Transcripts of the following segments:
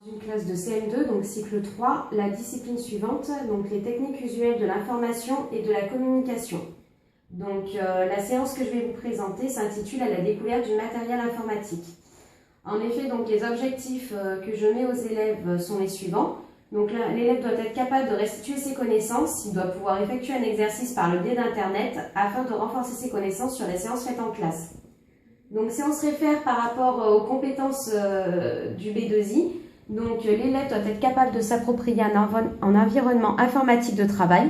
Une classe de CM2, donc cycle 3, la discipline suivante, donc les techniques usuelles de l'information et de la communication. Donc la séance que je vais vous présenter s'intitule à la découverte du matériel informatique. En effet, donc les objectifs que je mets aux élèves sont les suivants. Donc l'élève doit être capable de restituer ses connaissances, il doit pouvoir effectuer un exercice par le biais d'Internet afin de renforcer ses connaissances sur les séances faites en classe. Donc si on se réfère par rapport aux compétences du B2I, donc l'élève doit être capable de s'approprier un environnement informatique de travail.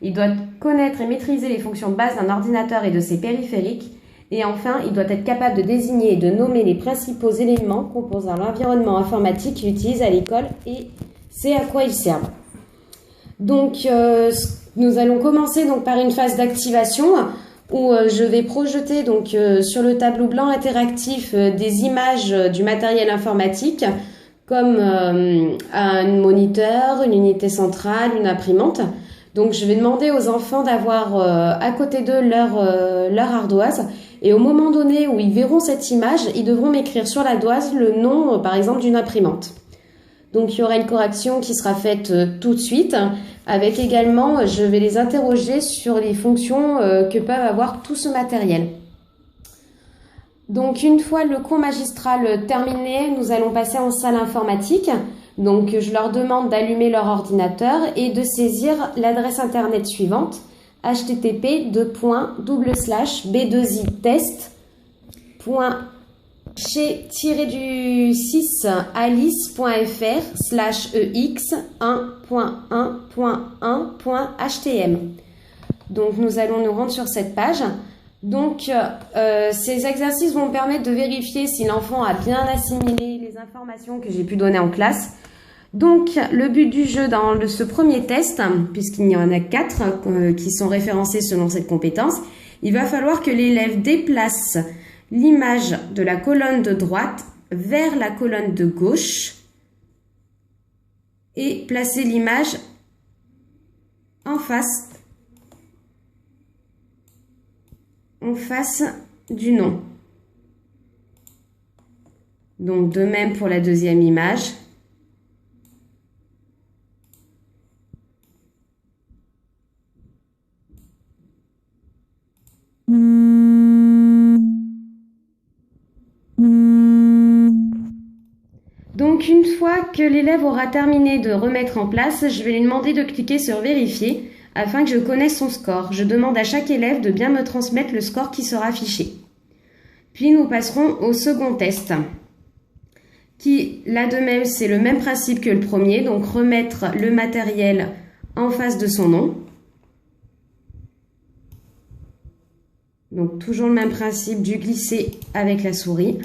Il doit connaître et maîtriser les fonctions de base d'un ordinateur et de ses périphériques. Et enfin, il doit être capable de désigner et de nommer les principaux éléments composant l'environnement informatique qu'il utilise à l'école et c'est à quoi ils servent. Donc, nous allons commencer donc par une phase d'activation où je vais projeter donc sur le tableau blanc interactif des images du matériel informatique comme un moniteur, une unité centrale, une imprimante. Donc je vais demander aux enfants d'avoir à côté d'eux leur ardoise et au moment donné où ils verront cette image, ils devront m'écrire sur l'ardoise le nom par exemple d'une imprimante. Donc il y aura une correction qui sera faite tout de suite avec également, je vais les interroger sur les fonctions que peuvent avoir tout ce matériel. Donc une fois le cours magistral terminé, nous allons passer en salle informatique. Donc je leur demande d'allumer leur ordinateur et de saisir l'adresse internet suivante http://b2itest.chez-du6alice.fr/ex1.1.1.htm. Donc nous allons nous rendre sur cette page. Donc ces exercices vont me permettre de vérifier si l'enfant a bien assimilé les informations que j'ai pu donner en classe. Donc le but du jeu dans ce premier test, puisqu'il y en a 4 qui sont référencés selon cette compétence, il va falloir que l'élève déplace l'image de la colonne de droite vers la colonne de gauche et placer l'image en face du nom. Donc de même pour la deuxième image. Donc une fois que l'élève aura terminé de remettre en place, je vais lui demander de cliquer sur vérifier afin que je connaisse son score. Je demande à chaque élève de bien me transmettre le score qui sera affiché. Puis nous passerons au second test, qui là de même c'est le même principe que le premier, donc remettre le matériel en face de son nom. Donc toujours le même principe du glisser avec la souris.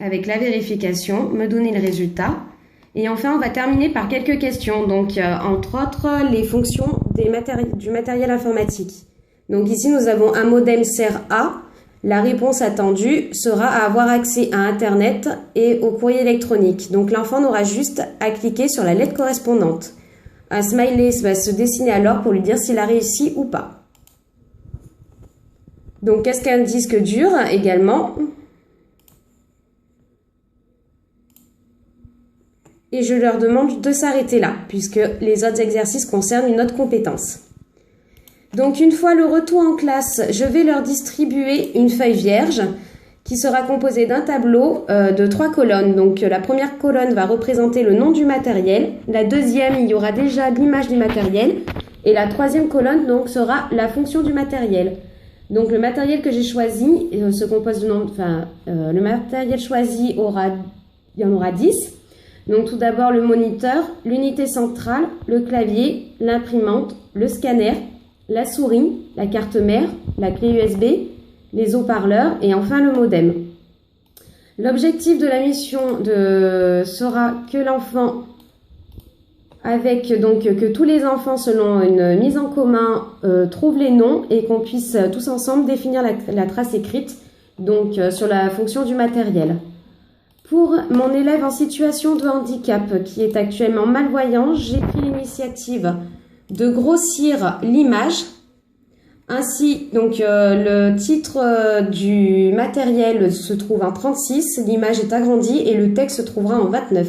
Avec la vérification, me donner le résultat. Et enfin, on va terminer par quelques questions. Donc, entre autres, les fonctions du matériel informatique. Donc ici, nous avons un modem SER-A. La réponse attendue sera à avoir accès à Internet et au courrier électronique. Donc l'enfant n'aura juste à cliquer sur la lettre correspondante. Un smiley va se dessiner alors pour lui dire s'il a réussi ou pas. Donc qu'est-ce qu'un disque dur également ? Et je leur demande de s'arrêter là, puisque les autres exercices concernent une autre compétence. Donc une fois le retour en classe, je vais leur distribuer une feuille vierge qui sera composée d'un tableau de 3 colonnes. Donc la première colonne va représenter le nom du matériel, la deuxième il y aura déjà l'image du matériel et la troisième colonne donc sera la fonction du matériel. Donc le matériel que j'ai choisi se compose de le matériel choisi il y en aura 10. Donc tout d'abord le moniteur, l'unité centrale, le clavier, l'imprimante, le scanner, la souris, la carte mère, la clé USB, les haut-parleurs et enfin le modem. L'objectif de la mission sera que l'enfant, que tous les enfants selon une mise en commun trouvent les noms et qu'on puisse tous ensemble définir la trace écrite donc sur la fonction du matériel. Pour mon élève en situation de handicap qui est actuellement malvoyant, j'ai pris l'initiative de grossir l'image Ainsi, donc le titre du matériel se trouve en 36, l'image est agrandie et le texte se trouvera en 29.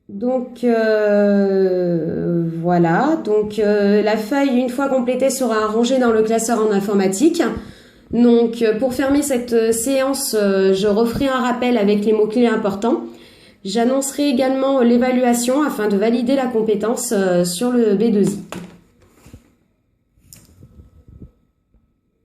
Donc voilà, donc la feuille une fois complétée sera rangée dans le classeur en informatique. Donc pour fermer cette séance, je referai un rappel avec les mots-clés importants. J'annoncerai également l'évaluation afin de valider la compétence sur le B2I.